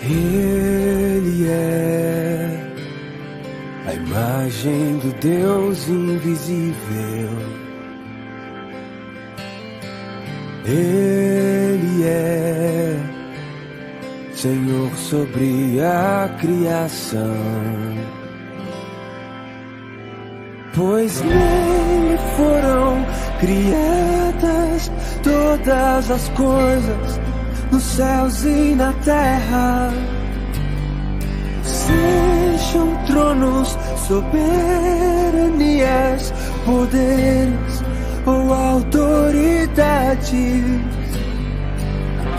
Ele é a imagem do Deus invisível. Ele é Senhor sobre a criação, pois nele foram criadas todas as coisas, nos céus e na terra. Sejam tronos, soberanias, poderes ou autoridades,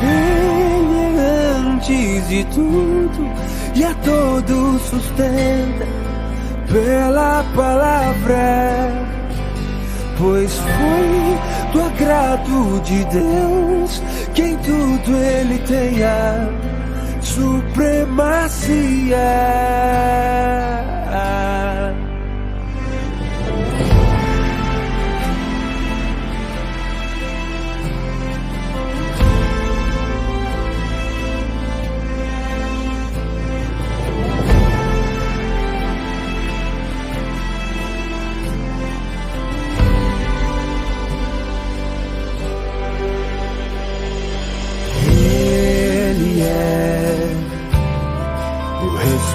Ele é antes de tudo e a todos sustenta pela palavra, pois foi do agrado de Deus que em tudo Ele tenha supremacia.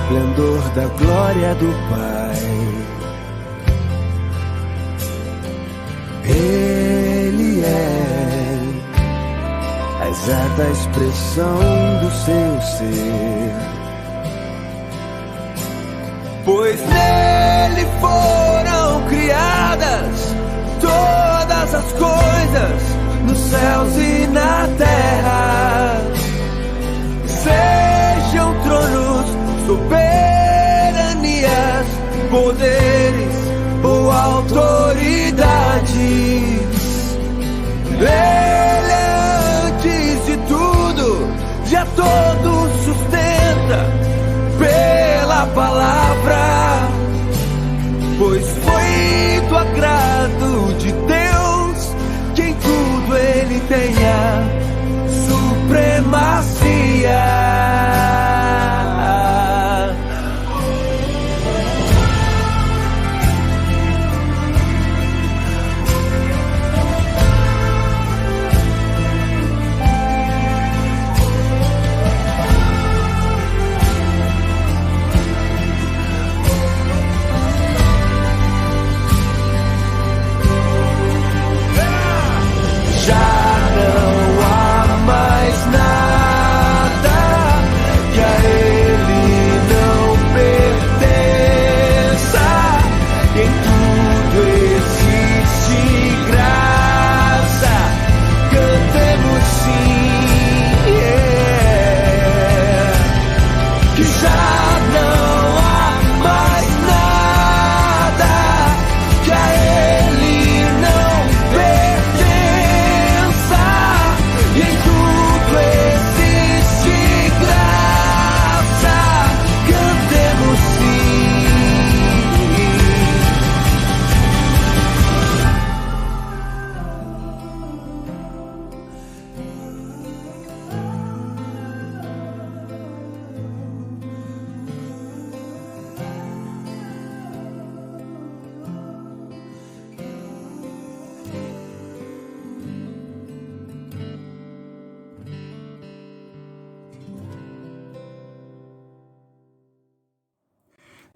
Esplendor da glória do Pai, Ele é a exata expressão do seu ser, pois nele foram criadas todas as coisas, nos céus e na terra. Sejam tronos, soberanias, poderes ou autoridades, Ele é antes de tudo e a todos sustenta pela palavra, pois foi do agrado de Deus que em tudo Ele tenha supremacia.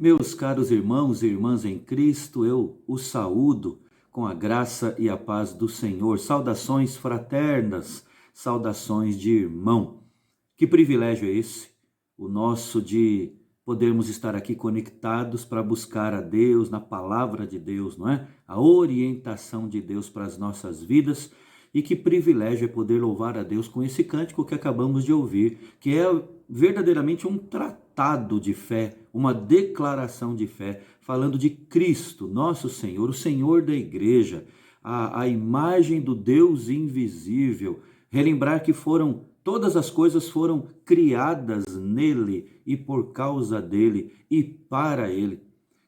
Meus caros irmãos e irmãs em Cristo, eu os saúdo com a graça e a paz do Senhor. Saudações fraternas, saudações de irmão. Que privilégio é esse, o nosso de podermos estar aqui conectados para buscar a Deus, na palavra de Deus, não é? A orientação de Deus para as nossas vidas. E que privilégio é poder louvar a Deus com esse cântico que acabamos de ouvir, que é verdadeiramente um tratado de fé, uma declaração de fé, falando de Cristo, nosso Senhor, o Senhor da igreja, a imagem do Deus invisível. Relembrar que todas as coisas foram criadas nele e por causa dele e para ele.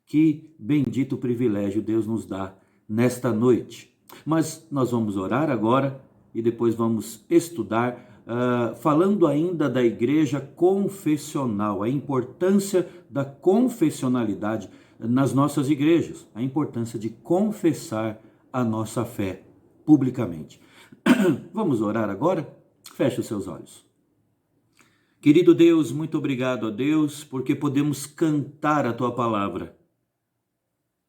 Que bendito privilégio Deus nos dá nesta noite. Mas nós vamos orar agora e depois vamos estudar falando ainda da igreja confessional, a importância da confessionalidade nas nossas igrejas, a importância de confessar a nossa fé publicamente. Vamos orar agora? Feche os seus olhos. Querido Deus, muito obrigado a Deus, porque podemos cantar a Tua palavra,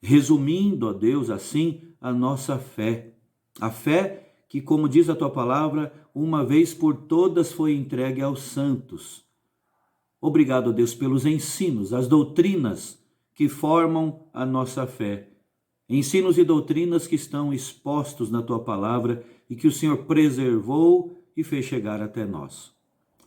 resumindo, ó Deus, assim, a nossa fé. A fé que, como diz a Tua palavra, uma vez por todas foi entregue aos santos. Obrigado, ó Deus, pelos ensinos, as doutrinas que formam a nossa fé. Ensinos e doutrinas que estão expostos na Tua palavra e que o Senhor preservou e fez chegar até nós.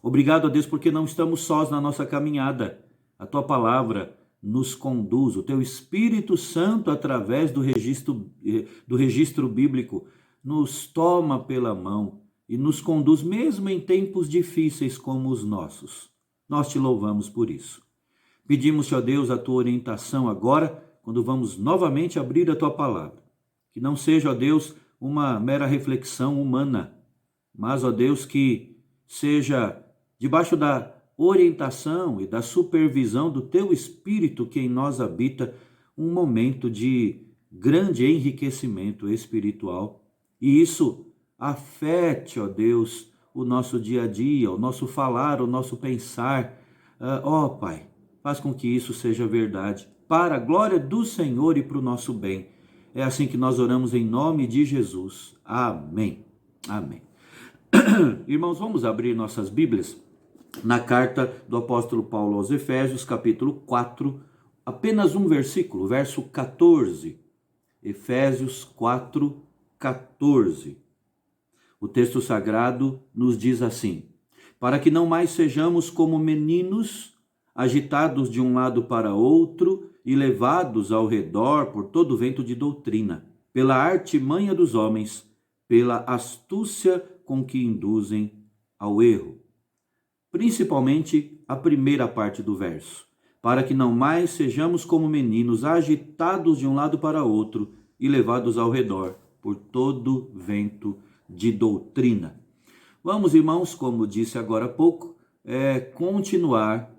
Obrigado a Deus porque não estamos sós na nossa caminhada. A Tua palavra nos conduz, o Teu Espírito Santo, através do registro bíblico, nos toma pela mão e nos conduz mesmo em tempos difíceis como os nossos. Nós Te louvamos por isso. Pedimos-te, ó Deus, a Tua orientação agora, quando vamos novamente abrir a Tua palavra. Que não seja, ó Deus, uma mera reflexão humana, mas, ó Deus, que seja debaixo da orientação e da supervisão do Teu Espírito que em nós habita, um momento de grande enriquecimento espiritual. E isso afete, ó Deus, o nosso dia a dia, o nosso falar, o nosso pensar. Ó Pai, faz com que isso seja verdade, para a glória do Senhor e para o nosso bem. É assim que nós oramos em nome de Jesus. Amém. Amém. Irmãos, vamos abrir nossas Bíblias na carta do apóstolo Paulo aos Efésios, capítulo 4, apenas um versículo, verso 14. Efésios 4, 14. O texto sagrado nos diz assim: para que não mais sejamos como meninos, agitados de um lado para outro e levados ao redor por todo vento de doutrina, pela artimanha dos homens, pela astúcia com que induzem ao erro. Principalmente a primeira parte do verso. Para que não mais sejamos como meninos, agitados de um lado para outro e levados ao redor por todo vento de doutrina. Vamos, irmãos, como disse agora há pouco, continuar,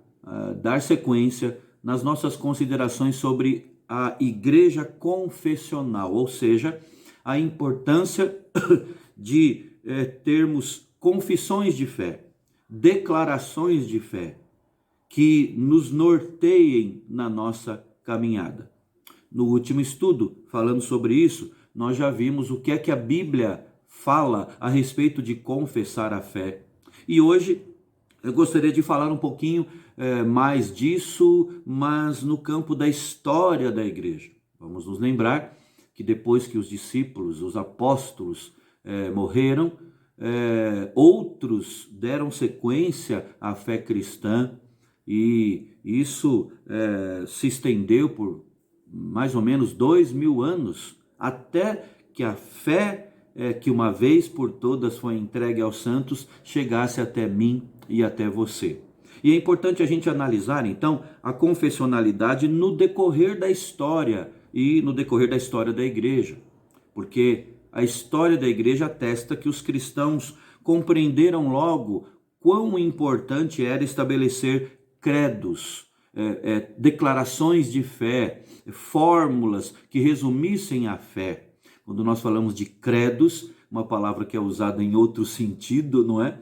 dar sequência nas nossas considerações sobre a igreja confessional, ou seja, a importância de termos confissões de fé, declarações de fé, que nos norteiem na nossa caminhada. No último estudo, falando sobre isso, nós já vimos o que é que a Bíblia fala a respeito de confessar a fé. E hoje eu gostaria de falar um pouquinho mais disso, mas no campo da história da igreja. Vamos nos lembrar que depois que os discípulos, os apóstolos morreram, outros deram sequência à fé cristã, e isso se estendeu por mais ou menos 2000 anos, até que a fé que uma vez por todas foi entregue aos santos chegasse até mim e até você. E é importante a gente analisar, então, a confessionalidade no decorrer da história e no decorrer da história da igreja, porque a história da igreja atesta que os cristãos compreenderam logo quão importante era estabelecer credos, declarações de fé, fórmulas que resumissem a fé. Quando nós falamos de credos, uma palavra que é usada em outro sentido, não é?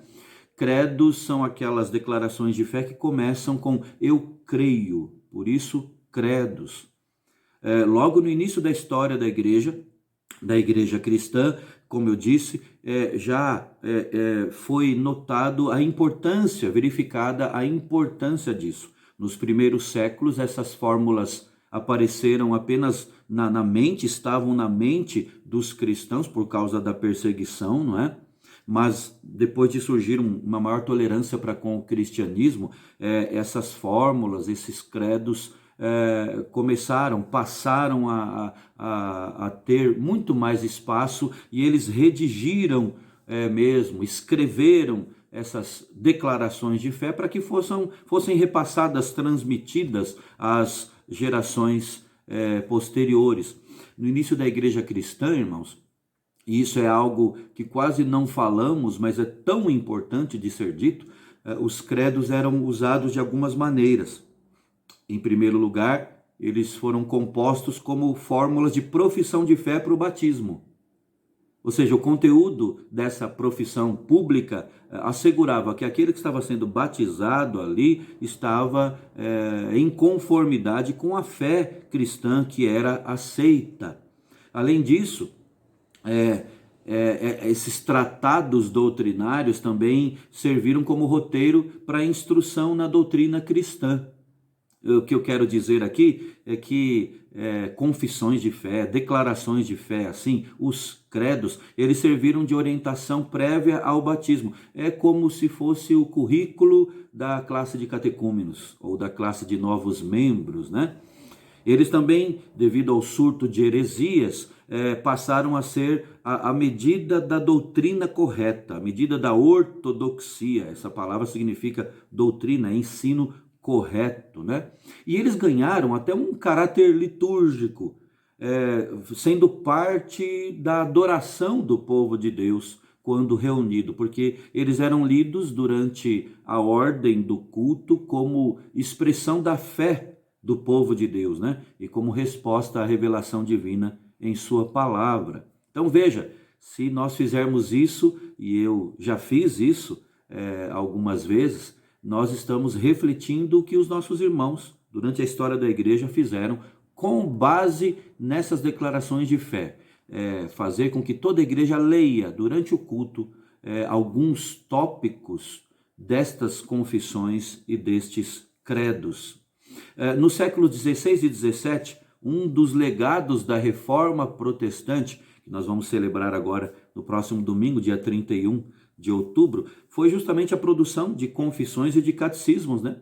Credos são aquelas declarações de fé que começam com eu creio, por isso credos. Logo no início da história da igreja cristã, como eu disse, já foi notado a importância, verificada a importância disso. Nos primeiros séculos, essas fórmulas apareceram apenas na mente, estavam na mente dos cristãos por causa da perseguição, não é? Mas depois de surgir uma maior tolerância para com o cristianismo, essas fórmulas, esses credos passaram a ter muito mais espaço, e eles redigiram escreveram essas declarações de fé para que fossem repassadas, transmitidas às gerações posteriores. No início da igreja cristã, irmãos, e isso é algo que quase não falamos, mas é tão importante de ser dito. Os credos eram usados de algumas maneiras. Em primeiro lugar, eles foram compostos como fórmulas de profissão de fé para o batismo. Ou seja, o conteúdo dessa profissão pública assegurava que aquele que estava sendo batizado ali estava em conformidade com a fé cristã que era aceita. Além disso, esses tratados doutrinários também serviram como roteiro para a instrução na doutrina cristã. O que eu quero dizer aqui é que confissões de fé, declarações de fé, assim, os credos, eles serviram de orientação prévia ao batismo. É como se fosse o currículo da classe de catecúmenos ou da classe de novos membros, né? Eles também, devido ao surto de heresias, passaram a ser a medida da doutrina correta, a medida da ortodoxia. Essa palavra significa doutrina, ensino correto, né? E eles ganharam até um caráter litúrgico, sendo parte da adoração do povo de Deus quando reunido, porque eles eram lidos durante a ordem do culto como expressão da fé do povo de Deus, né? E como resposta à revelação divina em sua palavra. Então veja, se nós fizermos isso, e eu já fiz isso algumas vezes, nós estamos refletindo o que os nossos irmãos, durante a história da igreja, fizeram com base nessas declarações de fé. Fazer com que toda a igreja leia durante o culto alguns tópicos destas confissões e destes credos. No século XVI e XVII, um dos legados da Reforma Protestante, que nós vamos celebrar agora no próximo domingo, dia 31 de outubro, foi justamente a produção de confissões e de catecismos, né?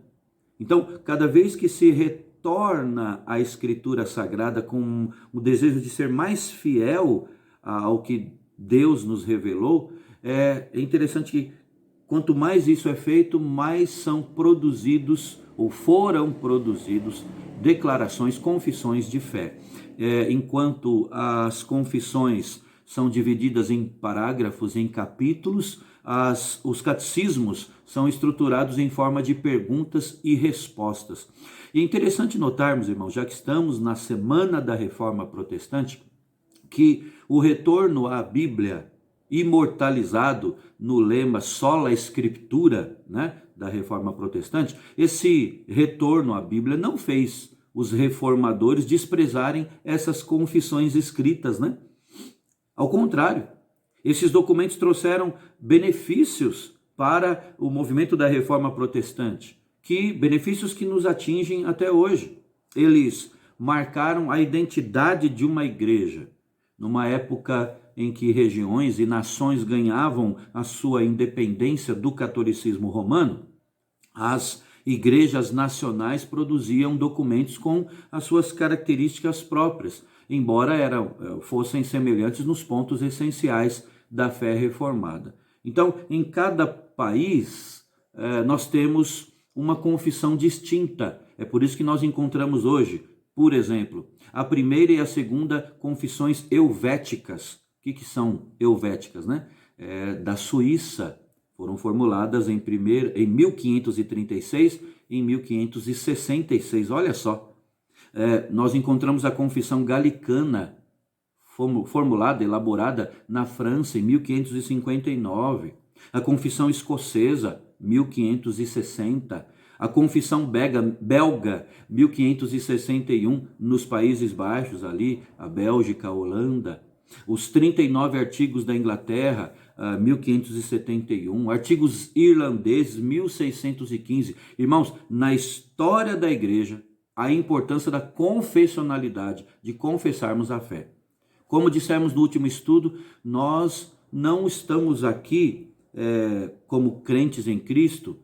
Então, cada vez que se retorna à Escritura Sagrada com o desejo de ser mais fiel ao que Deus nos revelou, é interessante que quanto mais isso é feito, mais são produzidos ou foram produzidos declarações, confissões de fé. Enquanto as confissões são divididas em parágrafos, em capítulos, os catecismos são estruturados em forma de perguntas e respostas. E é interessante notarmos, irmãos, já que estamos na Semana da Reforma Protestante, que o retorno à Bíblia, imortalizado no lema sola Scriptura, né, da Reforma Protestante, esse retorno à Bíblia não fez os reformadores desprezarem essas confissões escritas, né? Ao contrário, esses documentos trouxeram benefícios para o movimento da Reforma Protestante, benefícios que nos atingem até hoje. Eles marcaram a identidade de uma igreja, numa época em que regiões e nações ganhavam a sua independência do catolicismo romano. As igrejas nacionais produziam documentos com as suas características próprias, embora fossem semelhantes nos pontos essenciais da fé reformada. Então, em cada país, nós temos uma confissão distinta. É por isso que nós encontramos hoje, por exemplo, a primeira e a segunda confissões helvéticas. O que são helvéticas, né? Da Suíça. Foram formuladas em 1536 e em 1566. Olha só. Nós encontramos a confissão galicana, formulada, elaborada na França em 1559. A confissão escocesa, 1560. A confissão belga, 1561, nos Países Baixos, ali, a Bélgica, a Holanda. Os 39 artigos da Inglaterra, 1571, artigos irlandeses, 1615. Irmãos, na história da igreja, a importância da confessionalidade, de confessarmos a fé. Como dissemos no último estudo, nós não estamos aqui como crentes em Cristo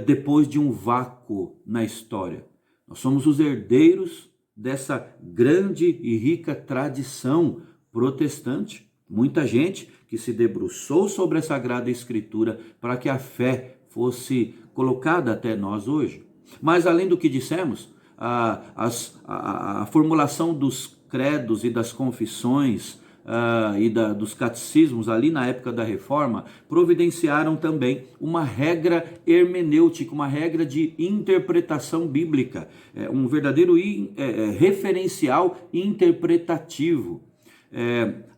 depois de um vácuo na história. Nós somos os herdeiros dessa grande e rica tradição protestante. Muita gente que se debruçou sobre a Sagrada Escritura para que a fé fosse colocada até nós hoje. Mas além do que dissemos, a formulação dos credos e das confissões dos catecismos ali na época da Reforma providenciaram também uma regra hermenêutica, uma regra de interpretação bíblica, um verdadeiro referencial interpretativo.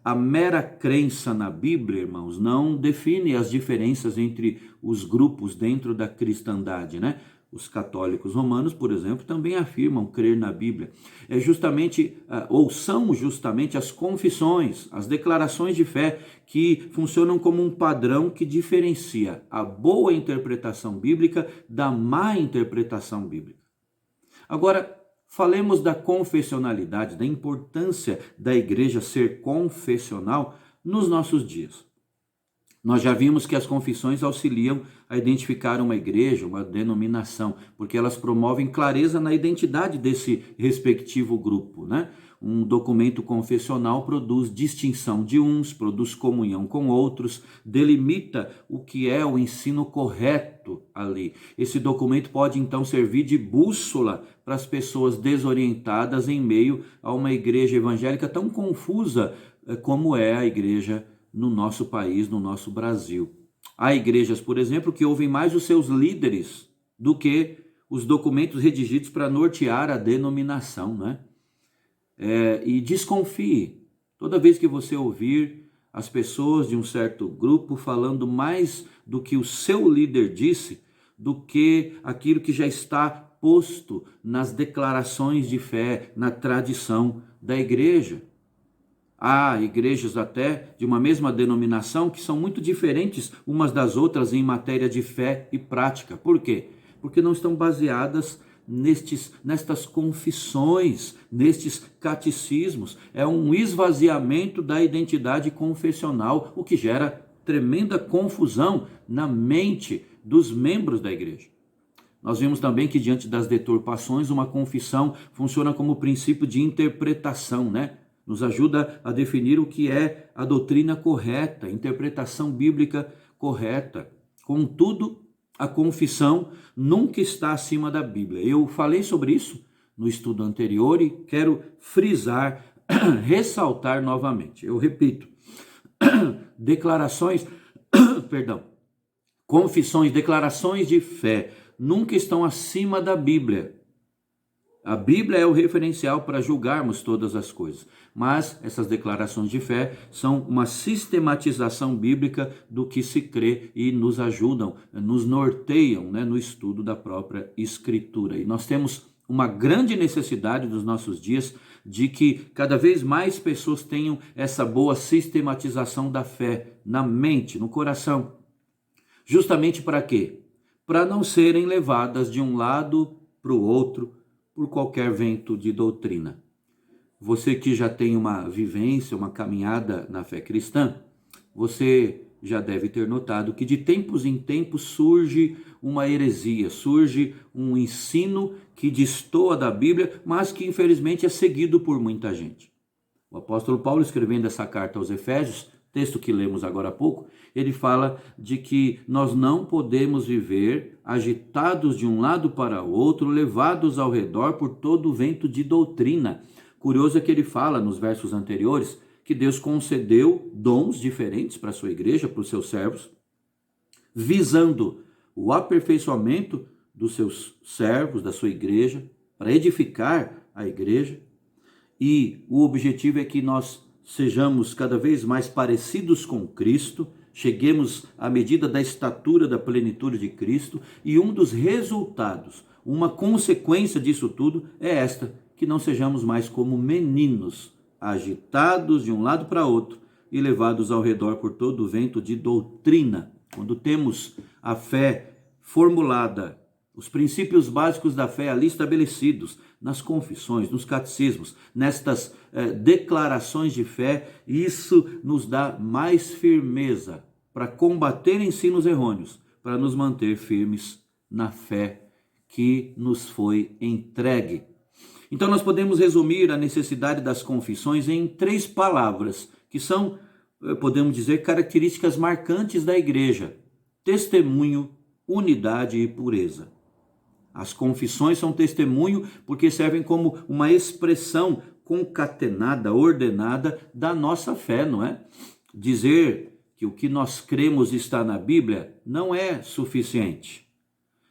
A mera crença na Bíblia, irmãos, não define as diferenças entre os grupos dentro da cristandade, né? Os católicos romanos, por exemplo, também afirmam crer na Bíblia. São justamente as confissões, as declarações de fé que funcionam como um padrão que diferencia a boa interpretação bíblica da má interpretação bíblica. Agora, falemos da confessionalidade, da importância da igreja ser confessional nos nossos dias. Nós já vimos que as confissões auxiliam a identificar uma igreja, uma denominação, porque elas promovem clareza na identidade desse respectivo grupo, né? Um documento confessional produz distinção de uns, produz comunhão com outros, delimita o que é o ensino correto ali. Esse documento pode então servir de bússola para as pessoas desorientadas em meio a uma igreja evangélica tão confusa como é a igreja no nosso país, no nosso Brasil. Há igrejas, por exemplo, que ouvem mais os seus líderes do que os documentos redigidos para nortear a denominação, né? E desconfie, toda vez que você ouvir as pessoas de um certo grupo falando mais do que o seu líder disse, do que aquilo que já está posto nas declarações de fé, na tradição da igreja. Há igrejas até de uma mesma denominação que são muito diferentes umas das outras em matéria de fé e prática. Por quê? Porque não estão baseadas nestas confissões, nestes catecismos. É um esvaziamento da identidade confessional, o que gera tremenda confusão na mente dos membros da igreja. Nós vimos também que diante das deturpações, uma confissão funciona como princípio de interpretação, né? Nos ajuda a definir o que é a doutrina correta, a interpretação bíblica correta. Contudo, a confissão nunca está acima da Bíblia. Eu falei sobre isso no estudo anterior e quero frisar, ressaltar novamente. Eu repito, confissões, declarações de fé nunca estão acima da Bíblia. A Bíblia é o referencial para julgarmos todas as coisas, mas essas declarações de fé são uma sistematização bíblica do que se crê e nos ajudam, nos norteiam, né, no estudo da própria Escritura. E nós temos uma grande necessidade dos nossos dias de que cada vez mais pessoas tenham essa boa sistematização da fé na mente, no coração. Justamente para quê? Para não serem levadas de um lado para o outro, por qualquer vento de doutrina. Você que já tem uma vivência, uma caminhada na fé cristã, você já deve ter notado que de tempos em tempos surge uma heresia, surge um ensino que destoa da Bíblia, mas que infelizmente é seguido por muita gente. O apóstolo Paulo, escrevendo essa carta aos Efésios, texto que lemos agora há pouco, ele fala de que nós não podemos viver agitados de um lado para o outro, levados ao redor por todo o vento de doutrina. Curioso é que ele fala nos versos anteriores que Deus concedeu dons diferentes para a sua igreja, para os seus servos, visando o aperfeiçoamento dos seus servos, da sua igreja, para edificar a igreja. E o objetivo é que nós sejamos cada vez mais parecidos com Cristo, cheguemos à medida da estatura da plenitude de Cristo, e um dos resultados, uma consequência disso tudo é esta, que não sejamos mais como meninos, agitados de um lado para outro e levados ao redor por todo o vento de doutrina. Quando temos a fé formulada, os princípios básicos da fé ali estabelecidos, nas confissões, nos catecismos, nestas declarações de fé, isso nos dá mais firmeza para combater ensinos errôneos, para nos manter firmes na fé que nos foi entregue. Então nós podemos resumir a necessidade das confissões em 3 palavras, que são, podemos dizer, características marcantes da igreja: testemunho, unidade e pureza. As confissões são testemunho porque servem como uma expressão concatenada, ordenada da nossa fé, não é? Dizer que o que nós cremos está na Bíblia não é suficiente.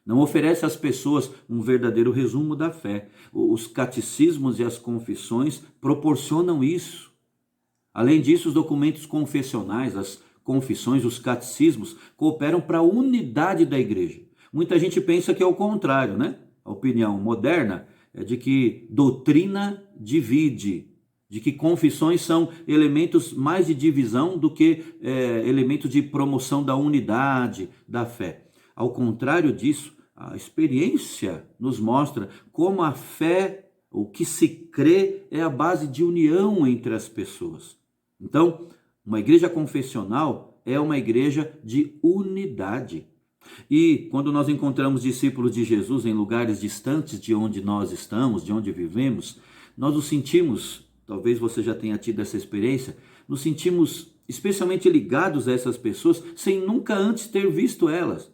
Não oferece às pessoas um verdadeiro resumo da fé. Os catecismos e as confissões proporcionam isso. Além disso, os documentos confessionais, as confissões, os catecismos, cooperam para a unidade da igreja. Muita gente pensa que é o contrário, né? A opinião moderna é de que doutrina divide, de que confissões são elementos mais de divisão do que elementos de promoção da unidade da fé. Ao contrário disso, a experiência nos mostra como a fé, o que se crê, é a base de união entre as pessoas. Então, uma igreja confessional é uma igreja de unidade. E quando nós encontramos discípulos de Jesus em lugares distantes de onde nós estamos, de onde vivemos, nós nos sentimos, talvez você já tenha tido essa experiência, nos sentimos especialmente ligados a essas pessoas sem nunca antes ter visto elas.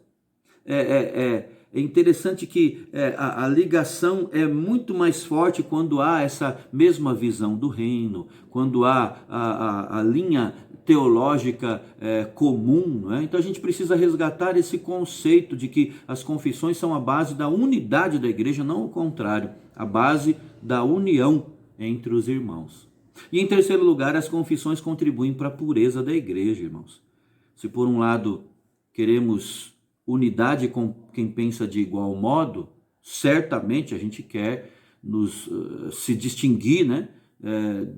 É interessante que a ligação é muito mais forte quando há essa mesma visão do reino, quando há a linha teológica comum, não é? Então a gente precisa resgatar esse conceito de que as confissões são a base da unidade da igreja, não o contrário, a base da união entre os irmãos. E em terceiro lugar, as confissões contribuem para a pureza da igreja, irmãos. Se por um lado queremos unidade com quem pensa de igual modo, certamente a gente quer se distinguir, né,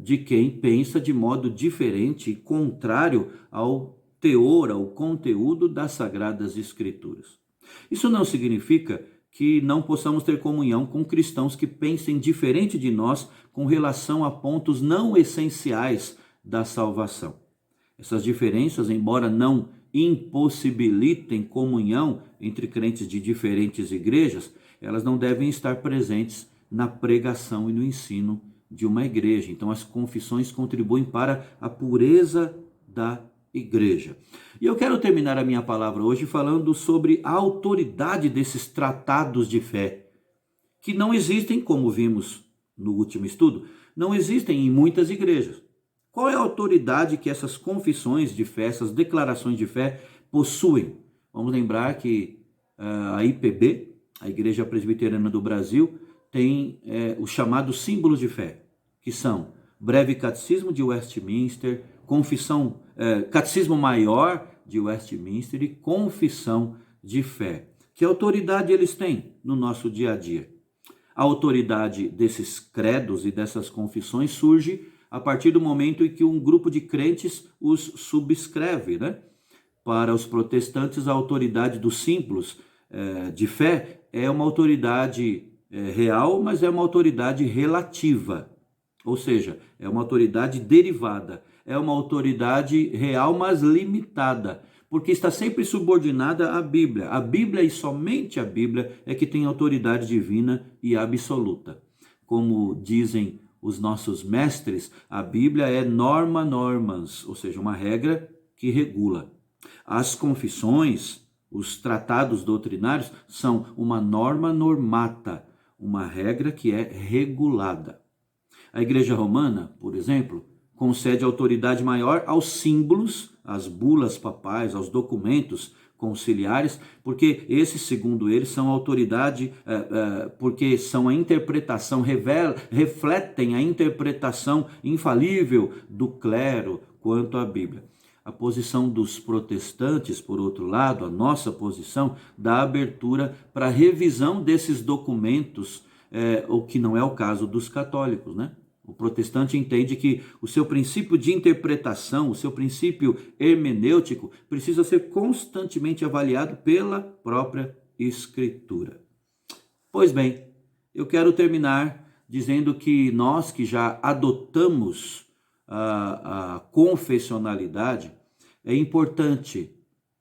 de quem pensa de modo diferente e contrário ao teor, ao conteúdo das Sagradas Escrituras. Isso não significa que não possamos ter comunhão com cristãos que pensem diferente de nós com relação a pontos não essenciais da salvação. Essas diferenças, embora não impossibilitem comunhão entre crentes de diferentes igrejas, elas não devem estar presentes na pregação e no ensino de uma igreja. Então as confissões contribuem para a pureza da igreja. E eu quero terminar a minha palavra hoje falando sobre a autoridade desses tratados de fé, que não existem, como vimos no último estudo, não existem em muitas igrejas. Qual é a autoridade que essas confissões de fé, essas declarações de fé possuem? Vamos lembrar que a IPB, a Igreja Presbiteriana do Brasil, tem os chamados símbolos de fé, que são Breve Catecismo de Westminster, Catecismo Maior de Westminster e Confissão de Fé. Que autoridade eles têm no nosso dia a dia? A autoridade desses credos e dessas confissões surge a partir do momento em que um grupo de crentes os subscreve, né? Para os protestantes, a autoridade dos símbolos de fé é uma autoridade real, mas é uma autoridade relativa. Ou seja, é uma autoridade derivada. É uma autoridade real, mas limitada, porque está sempre subordinada à Bíblia. A Bíblia e somente a Bíblia é que tem autoridade divina e absoluta. Como dizem os nossos mestres, a Bíblia é norma normans, ou seja, uma regra que regula. As confissões, os tratados doutrinários, são uma norma normata, uma regra que é regulada. A Igreja Romana, por exemplo, concede autoridade maior aos símbolos, às bulas papais, aos documentos conciliares, porque esses, segundo eles, são autoridade, porque são a interpretação, refletem a interpretação infalível do clero quanto à Bíblia. A posição dos protestantes, por outro lado, a nossa posição, dá abertura para a revisão desses documentos, o que não é o caso dos católicos, né? O protestante entende que o seu princípio de interpretação, o seu princípio hermenêutico, precisa ser constantemente avaliado pela própria Escritura. Pois bem, eu quero terminar dizendo que nós que já adotamos a confessionalidade, é importante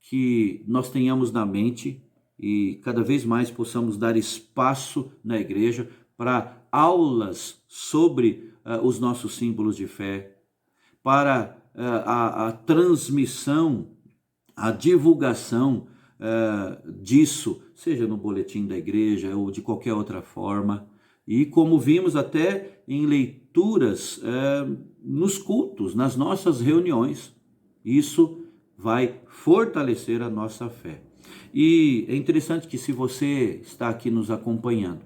que nós tenhamos na mente e cada vez mais possamos dar espaço na igreja para aulas sobre os nossos símbolos de fé, para a transmissão, a divulgação disso, seja no boletim da igreja ou de qualquer outra forma, E como vimos até em leituras nos cultos, nas nossas reuniões, isso vai fortalecer a nossa fé. E é interessante que se você está aqui nos acompanhando,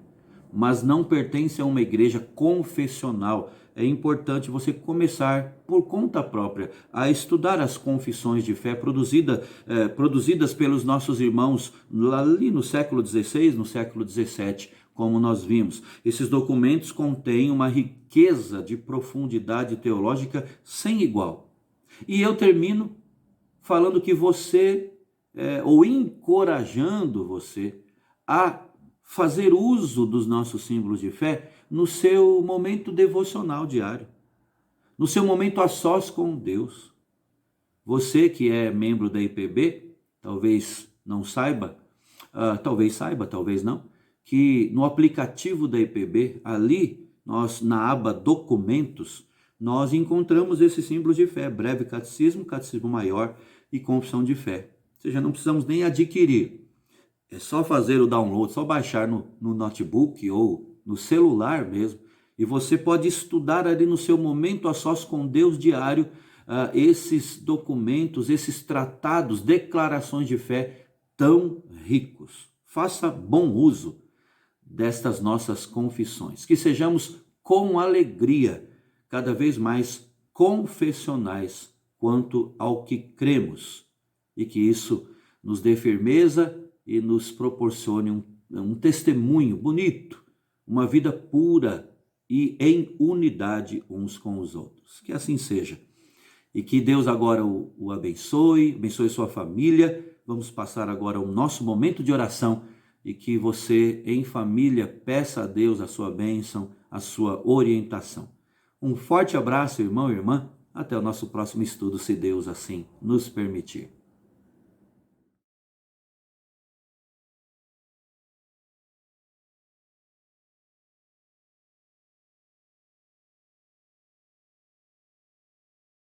mas não pertence a uma igreja confessional, é importante você começar por conta própria a estudar as confissões de fé produzidas pelos nossos irmãos ali no século XVI, no século XVII, como nós vimos. Esses documentos contêm uma riqueza de profundidade teológica sem igual. E eu termino falando que você, ou encorajando você a fazer uso dos nossos símbolos de fé no seu momento devocional diário, no seu momento a sós com Deus. Você que é membro da IPB, talvez não saiba, talvez saiba, talvez não, que no aplicativo da IPB, ali, na aba Documentos, nós encontramos esses símbolos de fé, breve catecismo, catecismo maior e confissão de fé. Ou seja, não precisamos nem adquirir. É só fazer o download, só baixar no notebook ou no celular mesmo. E você pode estudar ali no seu momento a sós com Deus diário esses documentos, esses tratados, declarações de fé tão ricos. Faça bom uso destas nossas confissões. Que sejamos com alegria cada vez mais confessionais quanto ao que cremos. E que isso nos dê firmeza e nos proporcione um testemunho bonito, uma vida pura e em unidade uns com os outros. Que assim seja. E que Deus agora o abençoe sua família. Vamos passar agora o nosso momento de oração e que você, em família, peça a Deus a sua bênção, a sua orientação. Um forte abraço, irmão e irmã. Até o nosso próximo estudo, se Deus assim nos permitir.